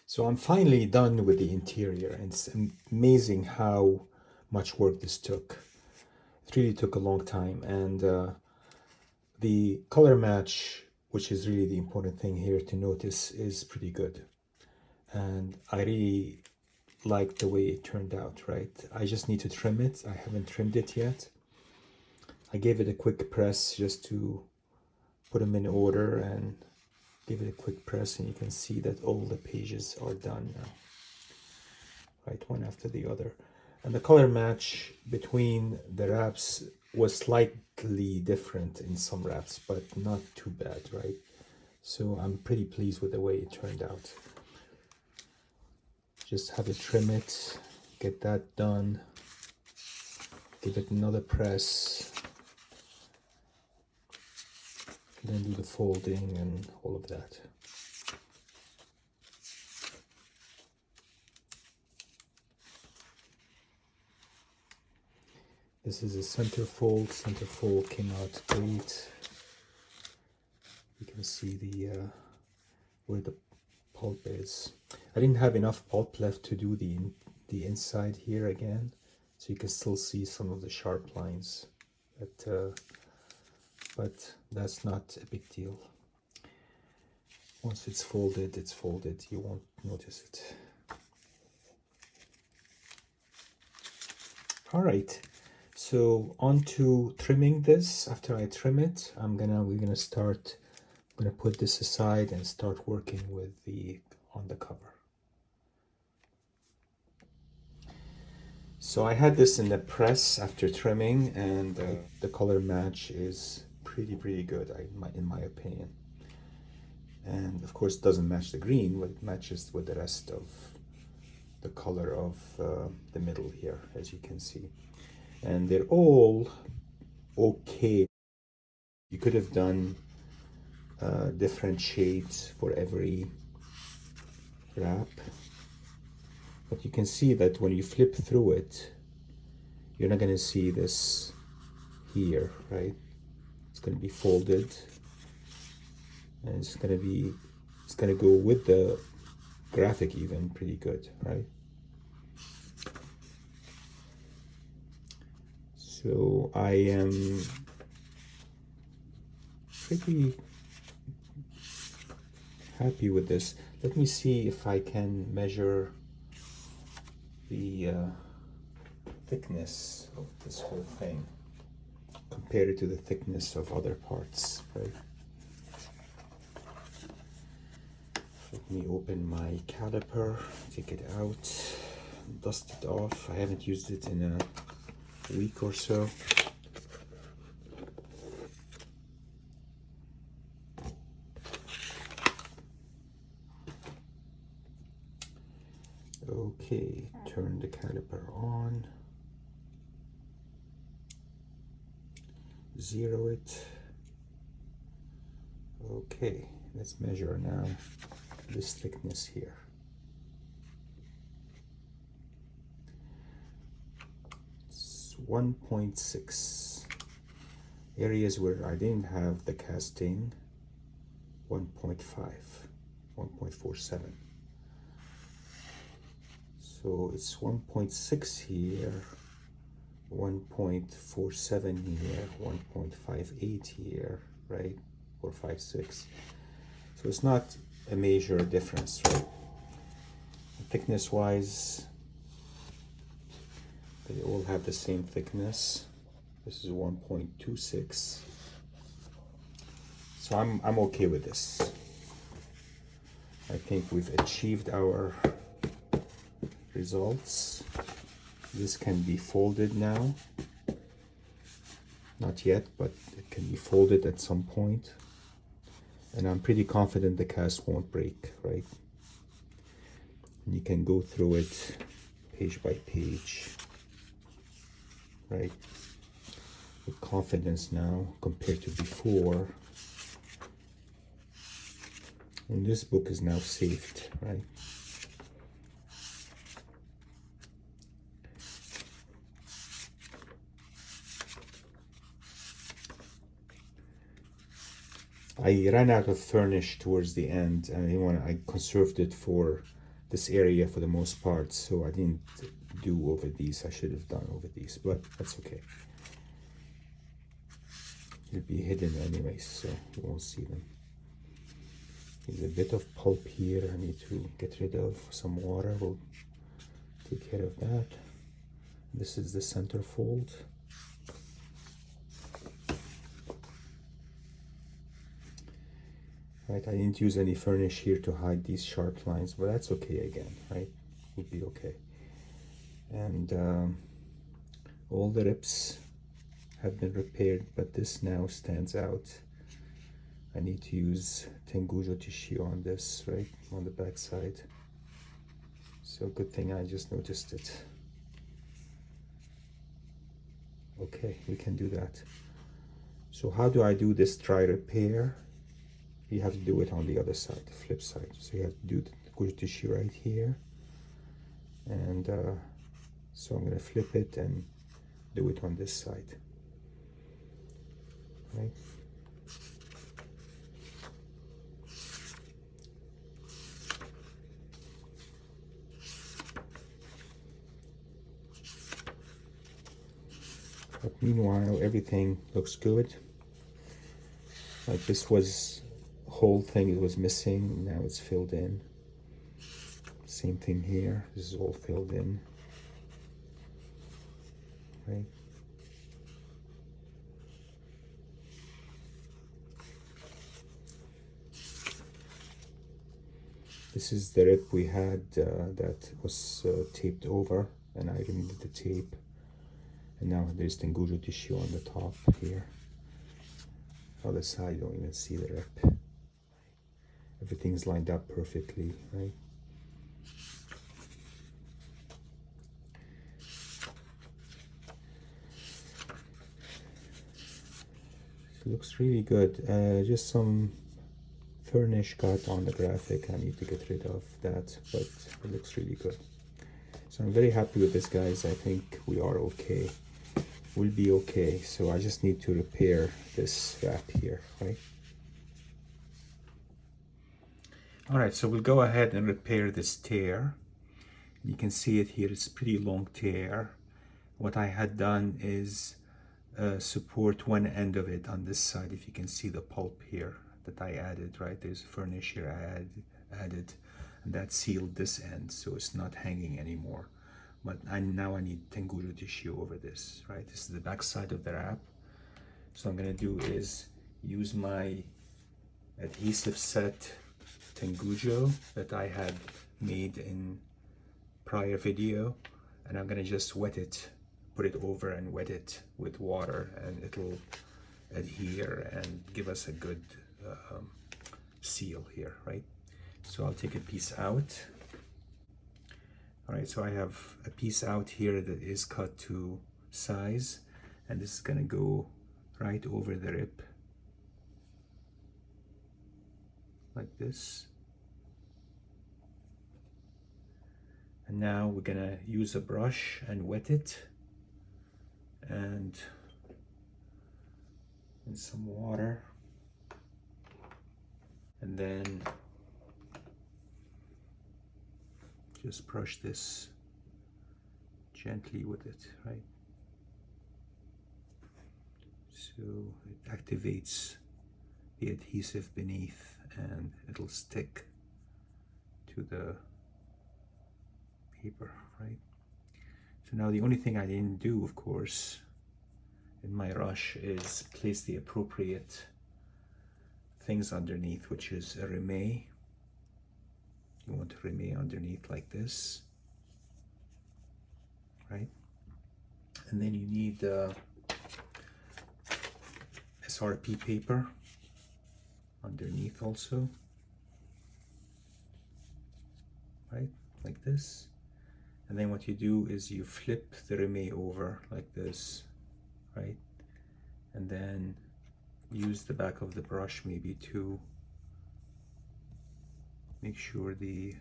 So I'm finally done with the interior, and it's amazing how much work this took. It really took a long time, and the color match, which is really the important thing here to notice, is pretty good. And I really like the way it turned out, right? I just need to trim it. I haven't trimmed it yet. I gave it a quick press just to put them in order and give it a quick press, and you can see that all the pages are done now, right, one after the other. And the color match between the wraps was slightly different in some wraps, but not too bad, right? So I'm pretty pleased with the way it turned out. Just have to trim it, get that done, give it another press, and then do the folding and all of that. This is a center fold. Center fold came out great. You can see the where the pulp is. I didn't have enough pulp left to do the inside here again, so you can still see some of the sharp lines. But that's not a big deal. Once it's folded, it's folded. You won't notice it. All right. So on to trimming this. After I trim it, we're gonna put this aside and start working with on the cover. So I had this in the press after trimming, and the color match is pretty good in my opinion. And of course it doesn't match the green, but it matches with the rest of the color of the middle here, as you can see. And they're all okay. You could have done different shades for every wrap, but you can see that when you flip through it, you're not going to see this here, right? It's going to be folded, and it's going to go with the graphic even pretty good, right? So I am pretty happy with this. Let me see if I can measure the thickness of this whole thing, compare it to the thickness of other parts, right? Let me open my caliper, take it out, dust it off. I haven't used it in a week or so. Okay, turn the caliper on, zero it. Okay, let's measure now this thickness here. It's 1.6. Areas where I didn't have the casting, 1.5, 1.47. So it's 1.6 here, 1.47 here, 1.58 here, right? 456. So it's not a major difference, right? Thickness wise, they all have the same thickness. This is 1.26. So I'm okay with this. I think we've achieved our results. This can be folded now. Not yet, but it can be folded at some point. And I'm pretty confident the cast won't break, right? And you can go through it page by page, right? With confidence now compared to before. And this book is now saved, right? I ran out of furnish towards the end, and I conserved it for this area for the most part, so I didn't do over these. I should have done over these, but that's okay. It'll be hidden anyways, so you won't see them. There's a bit of pulp here I need to get rid of. Some water will take care of that. This is the center fold. Right, I didn't use any furnish here to hide these sharp lines, but that's okay again, right? Would be okay. And all the rips have been repaired, but this now stands out. I need to use Tengujo tissue on this, right, on the back side. So good thing I just noticed it. Okay, we can do that. So how do I do this dry repair? You have to do it on the other side, the flip side. So you have to do the Tengujo tissue right here. And so I'm going to flip it and do it on this side. Right? But meanwhile, everything looks good. Like this was whole thing, it was missing. Now it's filled in. Same thing here. This is all filled in. Right? This is the rip we had that was taped over, and I removed the tape. And now there's Tengujo tissue on the top here. Other side, you don't even see the rip. Everything's lined up perfectly, right? It looks really good. Just some furnish got on the graphic. I need to get rid of that, but it looks really good. So I'm very happy with this, guys. I think we are okay. We'll be okay. So I just need to repair this wrap here, right? All right, so we'll go ahead and repair this tear. You can see it here. It's a pretty long tear. What I had done is support one end of it on this side. If you can see the pulp here that I added, right? There's furnish here I added, and that sealed this end, so it's not hanging anymore. But now I need Tengujo tissue over this, right? This is the back side of the wrap. So I'm gonna do is use my adhesive set Tengujo that I had made in prior video, and I'm gonna just wet it, put it over and wet it with water, and it'll adhere and give us a good seal here, right? So I'll take a piece out. All right, so I have a piece out here that is cut to size, and this is gonna go right over the rib like this. And now we're gonna use a brush and wet it, and in some water, and then just brush this gently with it, right? So it activates the adhesive beneath, and it'll stick to the paper, right? So now the only thing I didn't do, of course, in my rush is place the appropriate things underneath, which is a rime. You want a rime underneath like this, right? And then you need SRP paper underneath also, right? Like this. And then what you do is you flip the rime over like this, right? And then use the back of the brush maybe to make sure the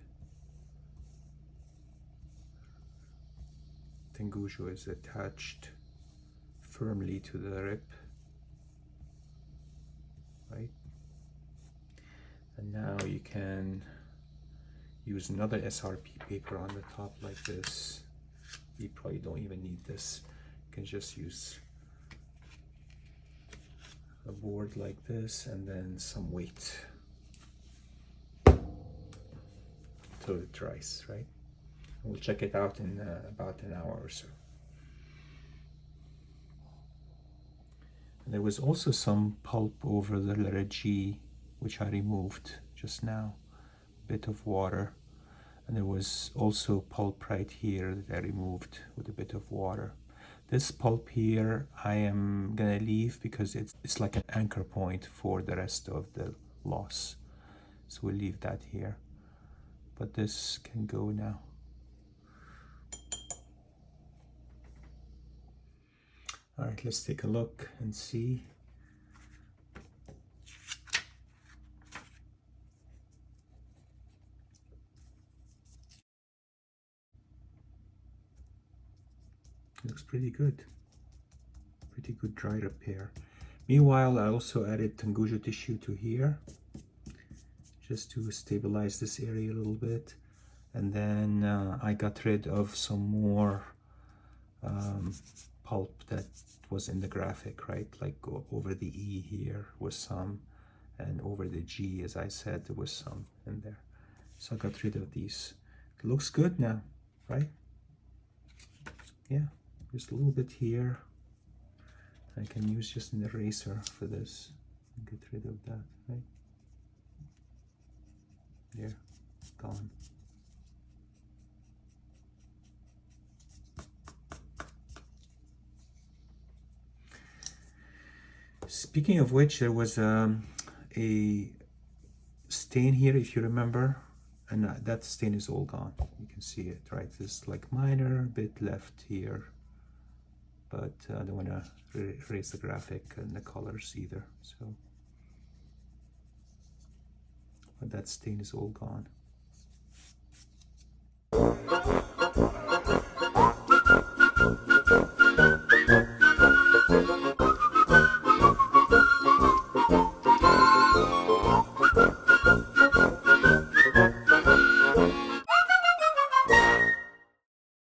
Tengujo is attached firmly to the rib, right? And now you can use another SRP paper on the top like this. You probably don't even need this. You can just use a board like this and then some weight till it dries, right? We'll check it out in about an hour or so. And there was also some pulp over the letter G, which I removed just now, a bit of water. And there was also pulp right here that I removed with a bit of water. This pulp here I am gonna leave because it's like an anchor point for the rest of the loss. So we'll leave that here. But this can go now. All right, let's take a look and see. Looks pretty good. Pretty good dry repair. Meanwhile, I also added Tangujo tissue to here, just to stabilize this area a little bit. And then I got rid of some more pulp that was in the graphic, right? Like over the E here was some, and over the G, as I said, there was some in there. So I got rid of these. It looks good now, right? Yeah, just a little bit here. I can use just an eraser for this and get rid of that, right? There, gone. Speaking of which, there was a stain here, if you remember, and that stain is all gone. You can see it, right? There's like minor bit left here, but I don't want to erase the graphic and the colors either. So, but that stain is all gone.